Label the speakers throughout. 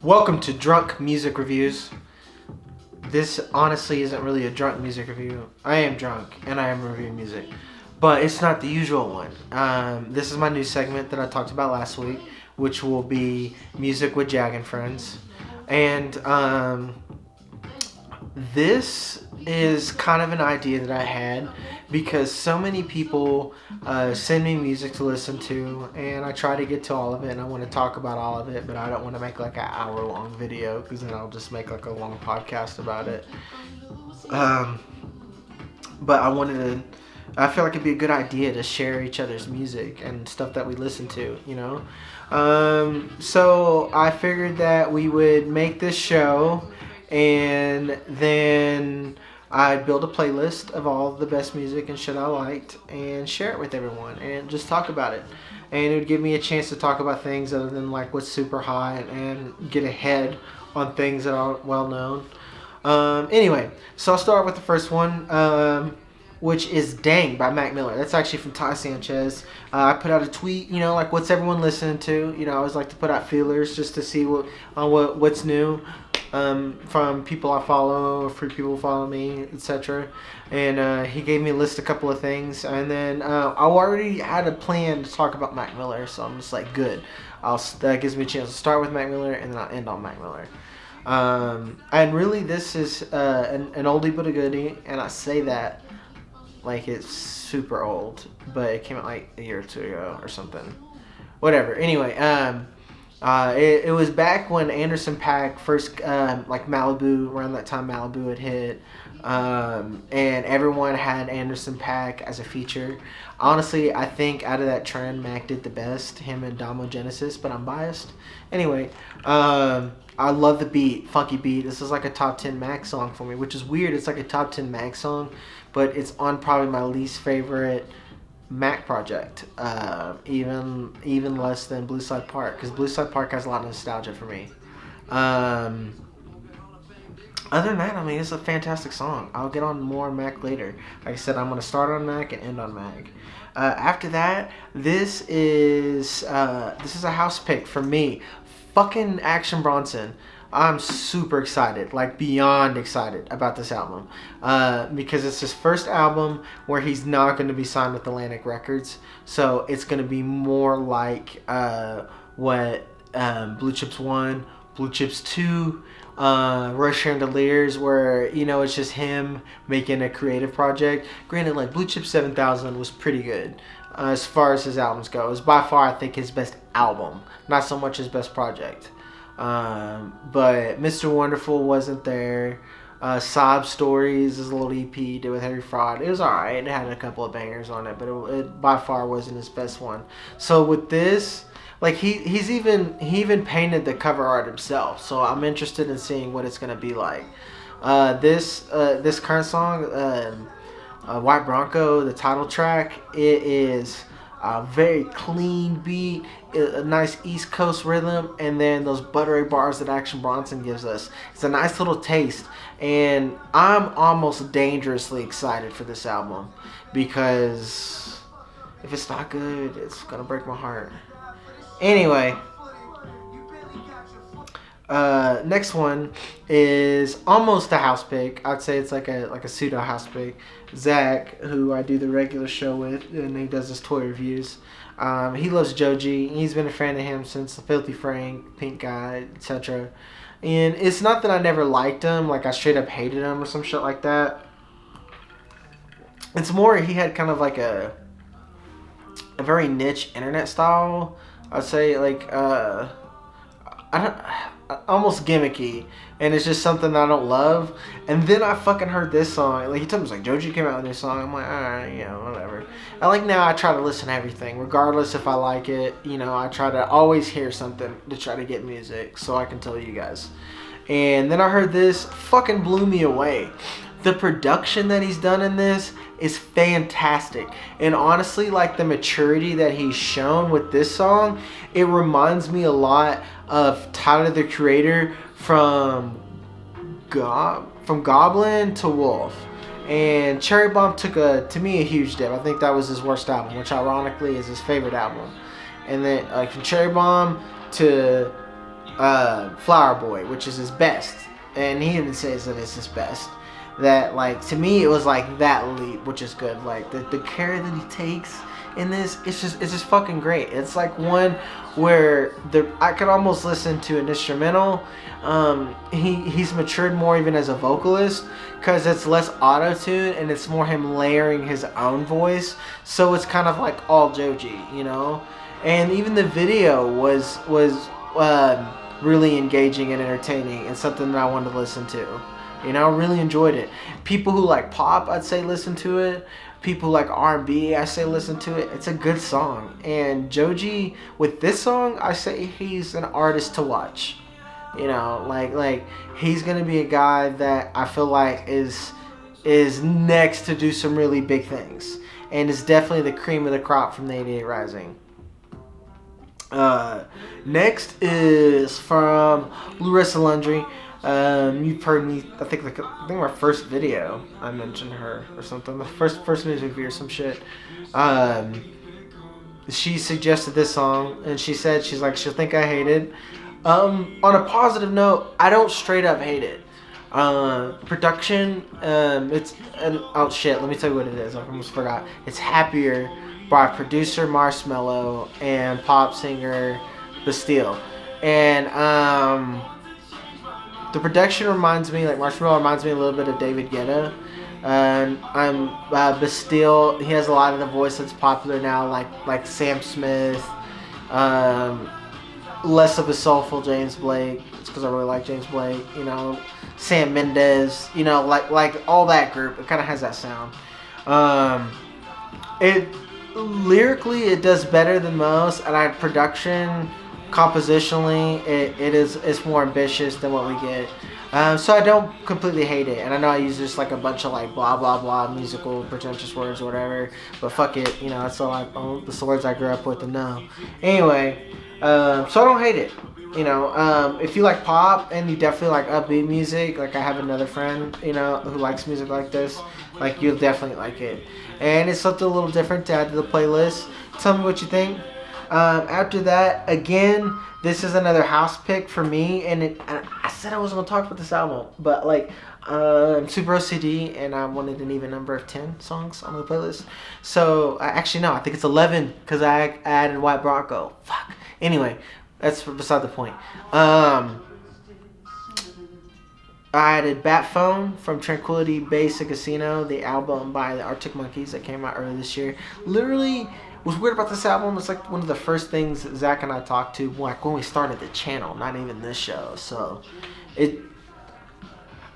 Speaker 1: Welcome to Drunk Music Reviews. This honestly isn't really a drunk music review. I am drunk and I am reviewing music, but it's not the usual one. This is my new segment that I talked about last week, which will be music with Jag and Friends. And this is kind of an idea that I had because so many people send me music to listen to, and I try to get to all of it, and I want to talk about all of it, but I don't want to make like an hour-long video because then I'll just make like a long podcast about it. But I feel like it'd be a good idea to share each other's music and stuff that we listen to, you know? So I figured that we would make this show, and then I'd build a playlist of all the best music and shit I liked and share it with everyone and just talk about it. And it would give me a chance to talk about things other than like what's super hot and get ahead on things that are well known. Anyway, so I'll start with the first one, which is Dang by Mac Miller. That's actually from Ty Sanchez. I put out a tweet, you know, like what's everyone listening to? You know, I always like to put out feelers just to see what's new. From people I follow, or for people who follow me, etc. And he gave me a list, a couple of things, and then I already had a plan to talk about Mac Miller, so I'm just like, good. That gives me a chance to start with Mac Miller, and then I'll end on Mac Miller. And really, this is an oldie but a goodie, and I say that like it's super old, but it came out like a year or two ago or something. Whatever. Anyway, it was back when Anderson .Paak first, like Malibu, around that time Malibu had hit, and everyone had Anderson .Paak as a feature. Honestly, I think out of that trend, Mac did the best, him and Damo Genesis, but I'm biased. Anyway, I love the beat, funky beat. This is like a top 10 Mac song for me, which is weird. It's like a top 10 Mac song, but it's on probably my least favorite Mac project, even less than Blue Slide Park, because Blue Slide Park has a lot of nostalgia for me. Other than that, I mean, it's a fantastic song. I'll get on more Mac later. Like I said, I'm going to start on Mac and end on Mac. After that, this is a house pick for me. Fucking Action Bronson. I'm super excited, like beyond excited about this album, because it's his first album where he's not going to be signed with Atlantic Records, so it's going to be more like what Blue Chips 1, Blue Chips 2, Rush Chandeliers, where, you know, it's just him making a creative project. Granted, like Blue Chips 7000 was pretty good as far as his albums go. It's by far, I think, his best album, not so much his best project. But Mr. Wonderful wasn't there. Sob Stories is a little EP he did with Harry Fraud. It was alright. It had a couple of bangers on it, but it by far wasn't his best one. So with this, like he even painted the cover art himself. So I'm interested in seeing what it's gonna be like. This current song, White Bronco, the title track, it is a very clean beat, a nice East Coast rhythm, and then those buttery bars that Action Bronson gives us. It's a nice little taste, and I'm almost dangerously excited for this album, because if it's not good, it's gonna break my heart. Anyway, next one is almost a house pick. I'd say it's like a pseudo house pick. Zack, who I do the regular show with, and he does his toy reviews. He loves Joji. He's been a fan of him since Filthy Frank, Pink Guy, etc. And it's not that I never liked him, like I straight up hated him or some shit like that. It's more he had kind of like a very niche internet style. I'd say like almost gimmicky, and it's just something that I don't love. And then I fucking heard this song. Like he told me, like, Joji came out with this song. I'm like, alright, you know, whatever. And like now I try to listen to everything, regardless if I like it. You know, I try to always hear something to try to get music so I can tell you guys. And then I heard this, fucking blew me away. The production that he's done in this is fantastic. And honestly, like the maturity that he's shown with this song, it reminds me a lot of Tyler the Creator from Goblin to Wolf. And Cherry Bomb took to me a huge dip. I think that was his worst album, which ironically is his favorite album. And then like from Cherry Bomb to Flower Boy, which is his best, and he even says that it's his best. That, like, to me, it was like that leap, which is good. Like the care that he takes in this, it's just fucking great. It's like one where I could almost listen to an instrumental. He's matured more even as a vocalist, because it's less auto-tune and it's more him layering his own voice. So it's kind of like all Joji, you know. And even the video was really engaging and entertaining, and something that I wanted to listen to. You know, really enjoyed it. People who like pop, I'd say listen to it. People who like R&B, I say listen to it. It's a good song. And Joji, with this song, I say he's an artist to watch. You know, like he's gonna be a guy that I feel like is next to do some really big things, and is definitely the cream of the crop from the 88 Rising. Next is from Larissa Landry. You've heard me. I think my first video I mentioned her or something. The first music video or some shit. She suggested this song, and she said she'll think I hate it. On a positive note, I don't straight up hate it. Production, oh shit. Let me tell you what it is. I almost forgot. It's Happier by producer Marshmello and pop singer Bastille, and the production reminds me, like Marshmello reminds me a little bit of David Guetta. Bastille, he has a lot of the voice that's popular now, like Sam Smith. Less of a soulful James Blake. It's because I really like James Blake. You know, Sam Mendes. You know, like all that group. It kind of has that sound. It lyrically it does better than most, and production. Compositionally, it's more ambitious than what we get, so I don't completely hate it. And I know I use just like a bunch of like blah blah blah musical pretentious words or whatever, but fuck it, you know, that's all that's the words I grew up with and know. Anyway, so I don't hate it. You know, if you like pop and you definitely like upbeat music, like I have another friend, you know, who likes music like this, like you'll definitely like it. And it's something a little different to add to the playlist. Tell me what you think. After that, again, this is another house pick for me, and I said I wasn't going to talk about this album, but like, I'm super OCD, and I wanted an even number of 10 songs on the playlist, so, actually no, I think it's 11, because I added White Bronco. Fuck. Anyway, that's beside the point. I added Bat Phone from Tranquility Base and Casino, the album by the Arctic Monkeys that came out earlier this year. Literally, what's weird about this album, it's like one of the first things Zack and I talked to, like when we started the channel, not even this show. So,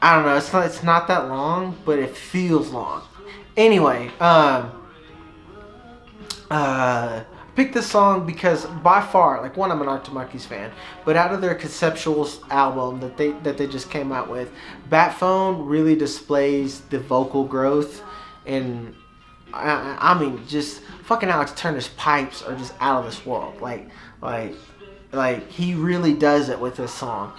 Speaker 1: I don't know, it's not that long, but it feels long. Anyway, picked this song because by far, like one, I'm an Arctic Monkeys fan, but out of their conceptual album that they just came out with, Bat Phone really displays the vocal growth, and I mean just fucking Alex Turner's pipes are just out of this world. Like he really does it with this song.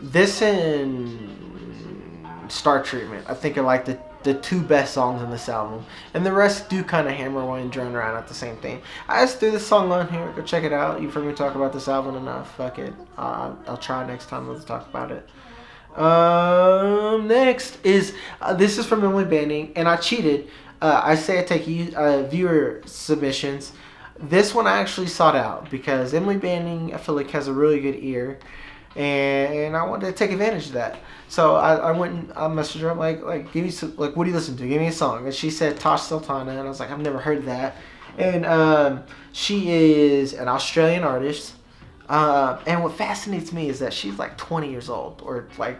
Speaker 1: This and Star Treatment, I think, are like the two best songs on this album, and the rest do kind of hammer away and drone around at the same thing. I just threw this song on here. Go check it out. You've heard me talk about this album enough. Fuck it. I'll try next time. Let's talk about it. Next is this is from Emily Banning, and I cheated. I say I take viewer submissions. This one I actually sought out because Emily Banning, I feel like, has a really good ear, and I wanted to take advantage of that. So I went and I messaged her. I'm like, give me some, like, what do you listen to? Give me a song. And she said Tash Sultana, and I was like, I've never heard of that. And she is an Australian artist. And what fascinates me is that she's like 20 years old, or like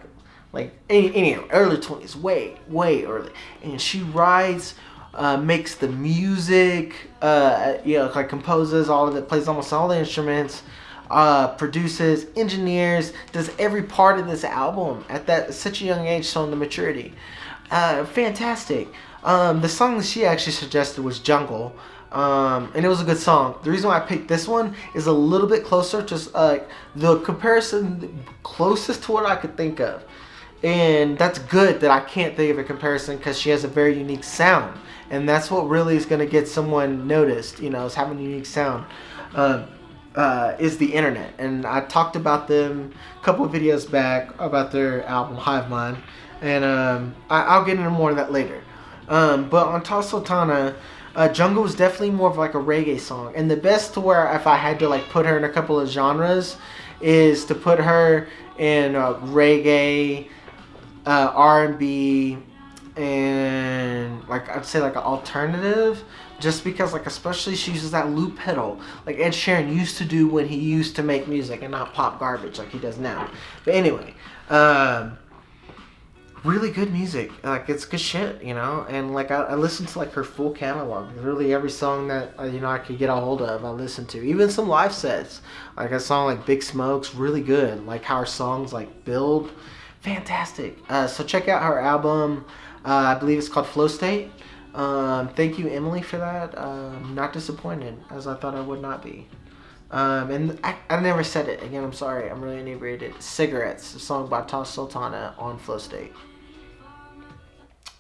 Speaker 1: anyway, early 20s, way early, and she writes. Makes the music, like composes all of it, plays almost all the instruments, produces, engineers, does every part of this album at such a young age, showing the maturity. Fantastic. The song that she actually suggested was Jungle, and it was a good song. The reason why I picked this one is a little bit closer to the comparison closest to what I could think of. And that's good that I can't think of a comparison, because she has a very unique sound. And that's what really is going to get someone noticed, is having a unique sound. is the internet, and I talked about them a couple of videos back about their album Hive Mind, and I'll get into more of that later. But on Tash Sultana, Jungle was definitely more of like a reggae song, and the best to where if I had to like put her in a couple of genres is to put her in reggae, R&B, and like I'd say like an alternative, just because like especially she uses that loop pedal like Ed Sheeran used to do when he used to make music and not pop garbage like he does now. But anyway, really good music, like it's good shit, you know. And like I listened to like her full catalog, really every song that you know I could get a hold of I listened to, even some live sets, like a song like Big Smoke's really good, like how her songs like build, fantastic. So check out her album. I believe it's called Flow State. Thank you, Emily, for that. Not disappointed, as I thought I would not be. And I never said it. Again, I'm sorry. I'm really inebriated. Cigarettes, a song by Tash Sultana on Flow State.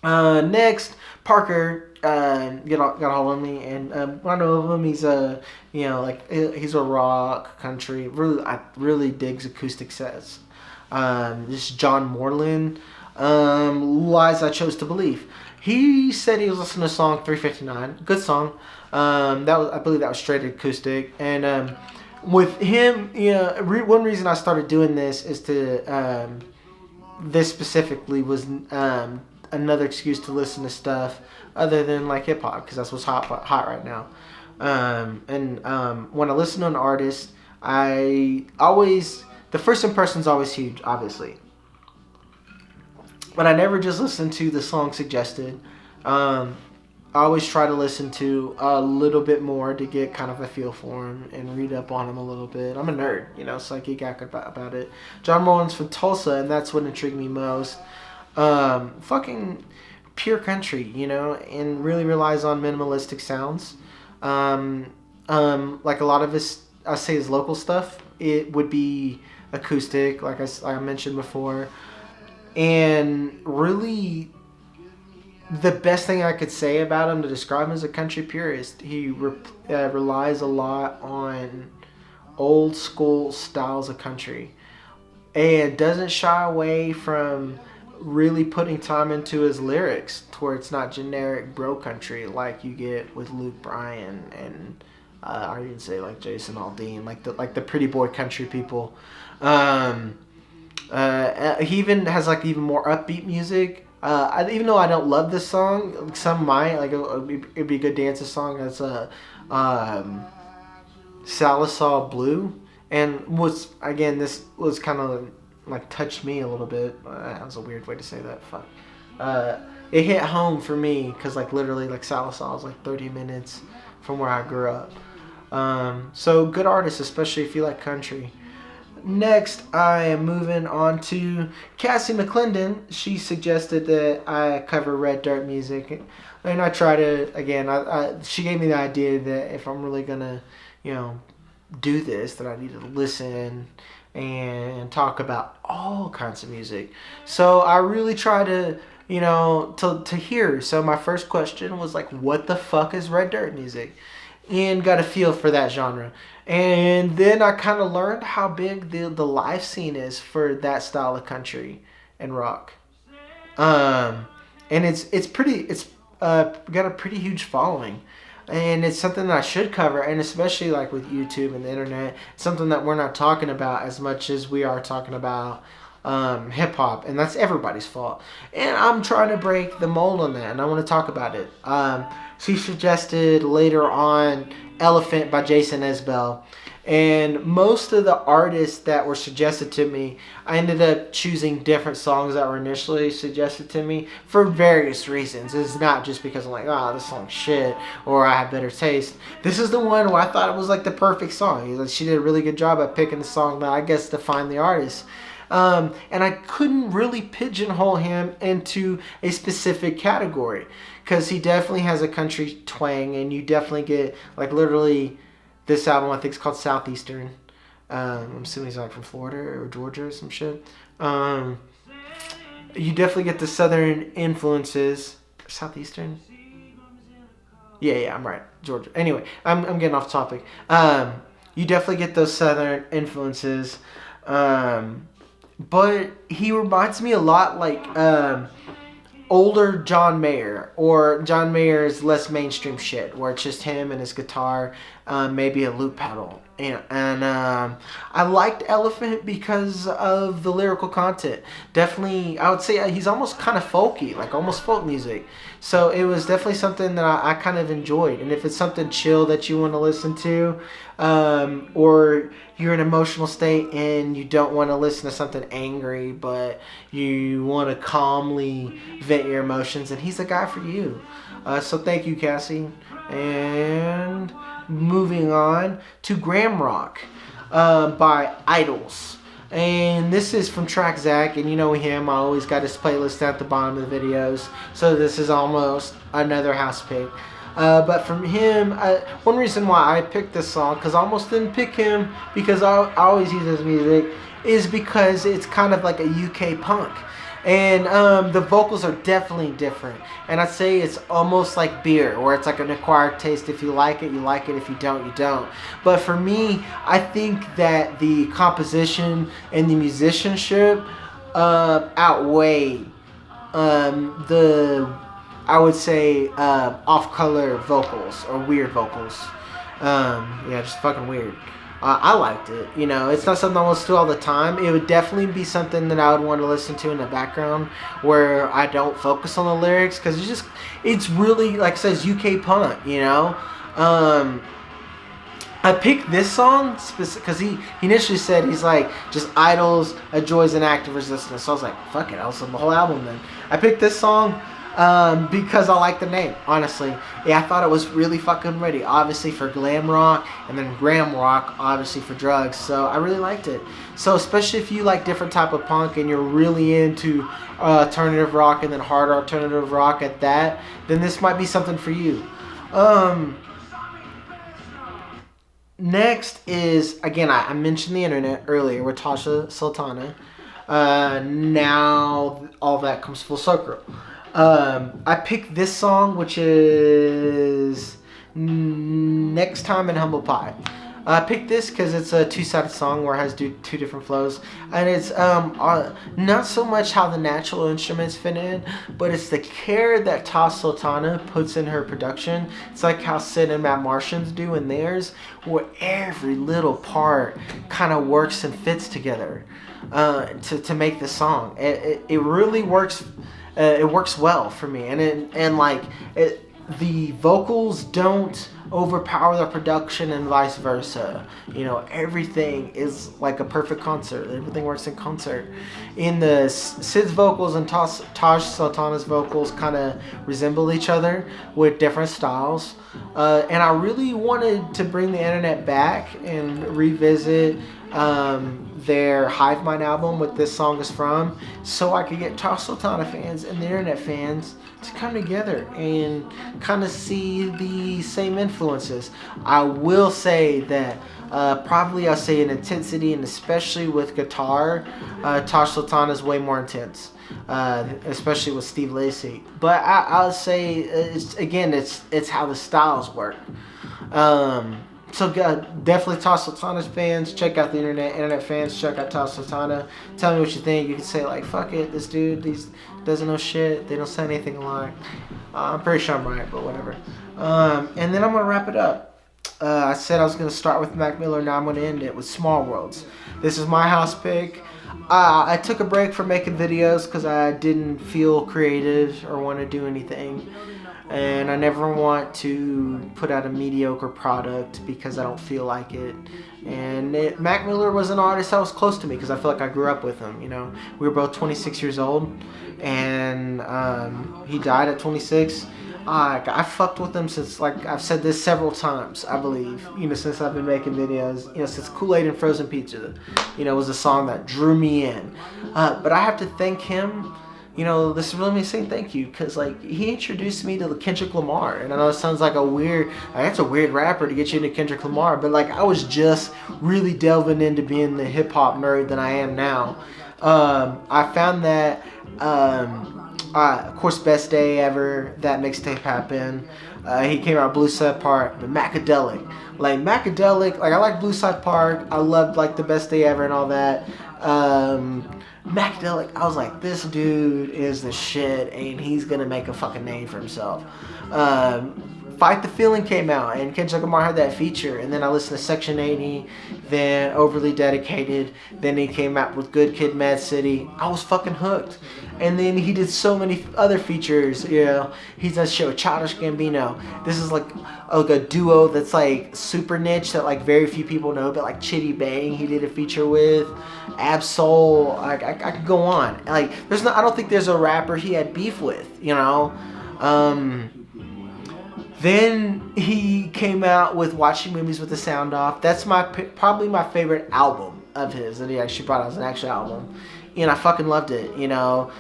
Speaker 1: Next, Parker got a hold of me, and I know of him. He's you know, like he's a rock country. Really digs acoustic sets. This is John Moreland. Lies I Chose to Believe. He said he was listening to song 359. Good song. I believe that was straight acoustic. And with him, you know, one reason I started doing this is to this specifically was another excuse to listen to stuff other than like hip hop, because that's what's hot right now. When I listen to an artist, the first impression's always huge, obviously. But I never just listen to the song suggested. I always try to listen to a little bit more to get kind of a feel for him and read up on him a little bit. I'm a nerd, you know, so I geek out about it. John Moreland's from Tulsa, and that's what intrigued me most. Fucking pure country, you know, and really relies on minimalistic sounds. Like a lot of his local stuff, it would be acoustic, like I mentioned before. And really, the best thing I could say about him to describe him as a country purist, he relies a lot on old school styles of country and doesn't shy away from really putting time into his lyrics to where it's not generic bro country like you get with Luke Bryan and I even say like Jason Aldean, like the pretty boy country people. He even has like even more upbeat music. Even though I don't love this song, some might like it'd be a good dancing song. It's Salisal Blue, and this was kind of like touched me a little bit. That was a weird way to say that. Fuck. It hit home for me because like literally like Salisal is like 30 minutes from where I grew up. So good artist, especially if you like country. Next, I am moving on to Cassie McClendon. She suggested that I cover Red Dirt music, and I try to again. She gave me the idea that if I'm really gonna, you know, do this, that I need to listen and talk about all kinds of music. So I really try to, you know, to hear. So my first question was like, what the fuck is Red Dirt music? And got a feel for that genre. And then I kind of learned how big the live scene is for that style of country and rock. And it's got a pretty huge following. And it's something that I should cover, and especially like with YouTube and the internet, it's something that we're not talking about as much as we are talking about hip hop, and that's everybody's fault. And I'm trying to break the mold on that, and I want to talk about it. She suggested later on Elephant by Jason Isbell. And most of the artists that were suggested to me, I ended up choosing different songs that were initially suggested to me for various reasons. It's not just because I'm like, oh, this song's shit, or I have better taste. This is the one where I thought it was like the perfect song. She did a really good job at picking the song that I guess defined the artist. And I couldn't really pigeonhole him into a specific category because he definitely has a country twang, and you definitely get like literally this album I think is called Southeastern. I'm assuming he's like from Florida or Georgia or some shit. You definitely get the southern influences. Southeastern? Yeah, I'm right. Georgia. Anyway, I'm getting off topic. You definitely get those Southern influences. But he reminds me a lot like older John Mayer, or John Mayer's less mainstream shit, where it's just him and his guitar, maybe a loop pedal. And I liked Elephant because of the lyrical content. Definitely, I would say he's almost kind of folky, like almost folk music. So it was definitely something that I kind of enjoyed. And if it's something chill that you want to listen to, or you're in an emotional state and you don't want to listen to something angry, but you want to calmly vent your emotions, and he's the guy for you. So thank you, Cassie. And moving on to Graham Rock by Idols. And this is from track Zack, and you know him, I always got his playlist at the bottom of the videos, so this is almost another house pick. But from him, one reason why I picked this song, because I almost didn't pick him because I always use his music, is because it's kind of like a UK punk. And the vocals are definitely different. And I'd say it's almost like beer, where it's like an acquired taste. If you like it, you like it. If you don't, you don't. But for me, I think that the composition and the musicianship outweigh the, I would say, off-color vocals or weird vocals. Yeah, just fucking weird. I liked it. You know, it's not something I listen to all the time. It would definitely be something that I would want to listen to in the background where I don't focus on the lyrics, because it's really, like it says, UK punk, you know? I picked this song because he initially said he's like, just Idols, A Joy's an Act of Resistance. So I was like, fuck it, I'll listen to the whole album then. I picked this song because I like the name, honestly. Yeah, I thought it was really fucking ready, obviously for glam rock, and then Graham Rock, obviously for drugs. So I really liked it. So especially if you like different type of punk and you're really into alternative rock and then hard alternative rock at that, then this might be something for you. Next is, again, I mentioned the internet earlier with Tash Sultana. Now all that comes full circle. I picked this song, which is Next Time in Humble Pie. I picked this because it's a two-sided song where it has two different flows, and it's not so much how the natural instruments fit in, but it's the care that Tash Sultana puts in her production. It's like how Sid and Matt Martians do in theirs, where every little part kind of works and fits together to make the song. It really works. It works well for me, the vocals don't overpower the production and vice versa. You know, everything is like a perfect concert. Everything works in concert. In the Sid's vocals and Tash Sultana's vocals kind of resemble each other with different styles. And I really wanted to bring the internet back and revisit their Hive Mind album, what this song is from, so I could get Tash Sultana fans and the internet fans to come together and kind of see the same influences. I will say that probably I'll say in intensity, and especially with guitar, Tash Sultana is way more intense, especially with Steve Lacy. But I'll say it's how the styles work. So definitely Tash Sultana's fans, check out the internet fans, check out Tash Sultana. Tell me what you think. You can say like, fuck it, this dude, these doesn't know shit. They don't sound anything alike. I'm pretty sure I'm right, but whatever. And then I'm going to wrap it up. I said I was going to start with Mac Miller, now I'm going to end it with Small Worlds. This is my house pick. I took a break from making videos because I didn't feel creative or want to do anything. And I never want to put out a mediocre product because I don't feel like it. And Mac Miller was an artist that was close to me because I feel like I grew up with him. You know, we were both 26 years old, and he died at 26. I fucked with him since, like I've said this several times, I believe, you know, since I've been making videos, you know, since Kool-Aid and Frozen Pizza, you know, was a song that drew me in. But I have to thank him. You know, this is really me saying thank you, because like he introduced me to Kendrick Lamar, and I know it sounds like that's a weird rapper to get you into Kendrick Lamar, but like I was just really delving into being the hip hop nerd that I am now. I found that, of course, Best Day Ever, that mixtape happened. He came out Blue Side Park, but Macadelic. Like Macadelic, like I like Blue Side Park. I loved like The Best Day Ever and all that. Macadelic, I was like, this dude is the shit, and he's gonna make a fucking name for himself. Fight the Feeling came out, and Kendrick Lamar had that feature, and then I listened to Section 80, then Overly Dedicated, then he came out with Good Kid, Mad City. I was fucking hooked. And then he did so many other features, you know. He does show Childish Gambino. This is like a duo that's like super niche that like very few people know, but like Chitty Bang he did a feature with, Absol. I could go on. Like I don't think there's a rapper he had beef with, you know. Then he came out with Watching Movies with the Sound Off. That's probably my favorite album of his that he actually brought out as an actual album. And I fucking loved it, you know.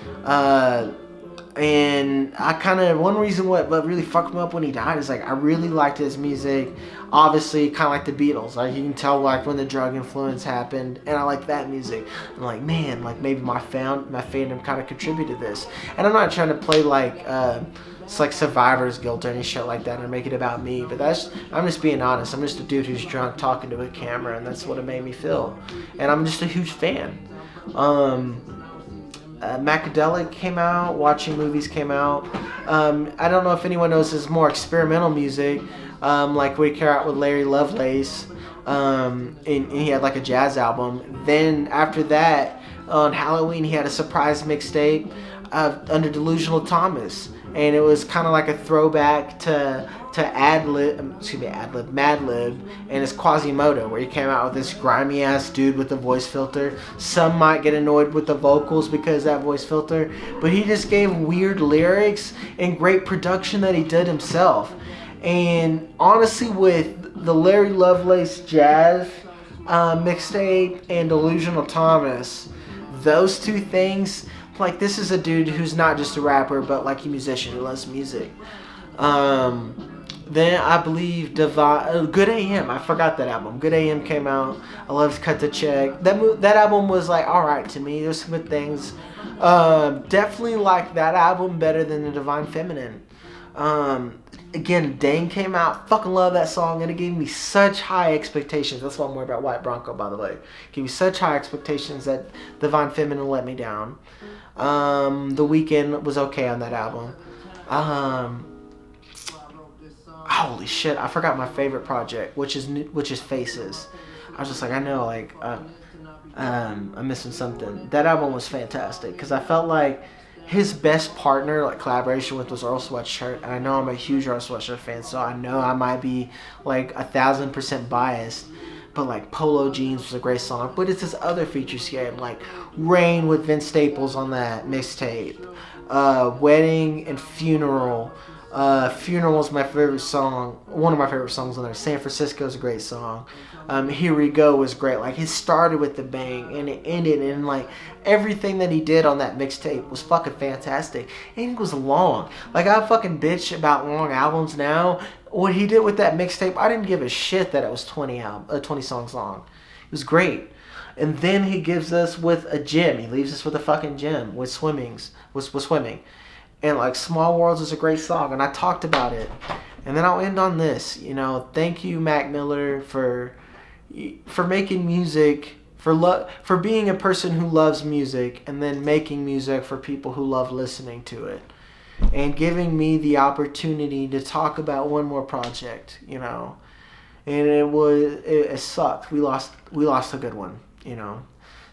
Speaker 1: And I kind of, one reason what really fucked me up when he died is like I really liked his music. Obviously, kind of like the Beatles. Like you can tell like when the drug influence happened, and I like that music. I'm like, man, like maybe my fandom kind of contributed to this. And I'm not trying to play like it's like survivor's guilt or any shit like that or make it about me, but I'm just being honest. I'm just a dude who's drunk talking to a camera, and that's what it made me feel. And I'm just a huge fan. Macadelic came out, Watching Movies came out. I don't know if anyone knows his more experimental music, like we came out with Larry Lovelace, and he had like a jazz album. Then after that, on Halloween, he had a surprise mixtape under Delusional Thomas, and it was kind of like a throwback to Madlib and his Quasimodo, where he came out with this grimy ass dude with a voice filter. Some might get annoyed with the vocals because of that voice filter, but he just gave weird lyrics and great production that he did himself. And honestly, with the Larry Lovelace jazz mixtape and Delusional Thomas, those two things, like this is a dude who's not just a rapper, but like a musician who loves music. Then I believe Good AM. I forgot that album. Good AM came out. I loved Cut the Check. That album was like alright to me. There's some good things. Definitely like that album better than The Divine Feminine. Again, Dane came out. Fucking love that song, and it gave me such high expectations. That's why I'm worried about White Bronco, by the way. It gave me such high expectations that Divine Feminine let me down. The Weeknd was okay on that album. Holy shit, I forgot my favorite project, which is Faces. I was just like, I know, like, I'm missing something. That album was fantastic because I felt like his best partner, like collaboration with, was Earl Sweatshirt, and I know I'm a huge Earl Sweatshirt fan, so I know I might be like 1,000% biased. But like Polo Jeans was a great song, but it's his other features here, like Rain with Vince Staples on that mixtape, Wedding and Funeral. Funeral is my favorite song, one of my favorite songs on there. San Francisco is a great song. Here We Go was great. Like it started with the bang and it ended, and like everything that he did on that mixtape was fucking fantastic. And it was long. Like I fucking bitch about long albums now. What he did with that mixtape, I didn't give a shit that it was 20 songs long. It was great. And then he gives us with a gym. He leaves us with a fucking gym with swimming. And like Small Worlds is a great song, and I talked about it. And then I'll end on this. You know, thank you, Mac Miller, for making music, for being a person who loves music, and then making music for people who love listening to it, and giving me the opportunity to talk about one more project. You know, and it sucked. We lost a good one. You know.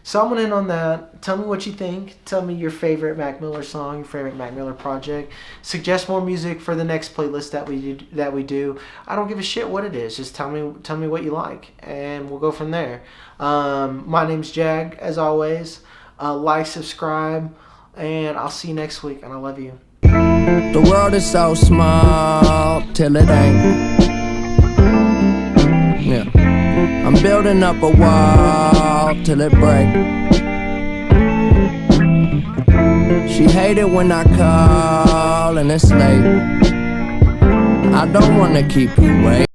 Speaker 1: So I'm gonna end on that. Tell me what you think. Tell me your favorite Mac Miller song, your favorite Mac Miller project. Suggest more music for the next playlist that we do. I don't give a shit what it is. Just tell me what you like, and we'll go from there. My name's Jag, as always. Like, subscribe, and I'll see you next week. And I love you.
Speaker 2: The world is so small till it ain't. Yeah. I'm building up a wall till it break. She hate it when I call and it's late. I don't wanna keep you waiting.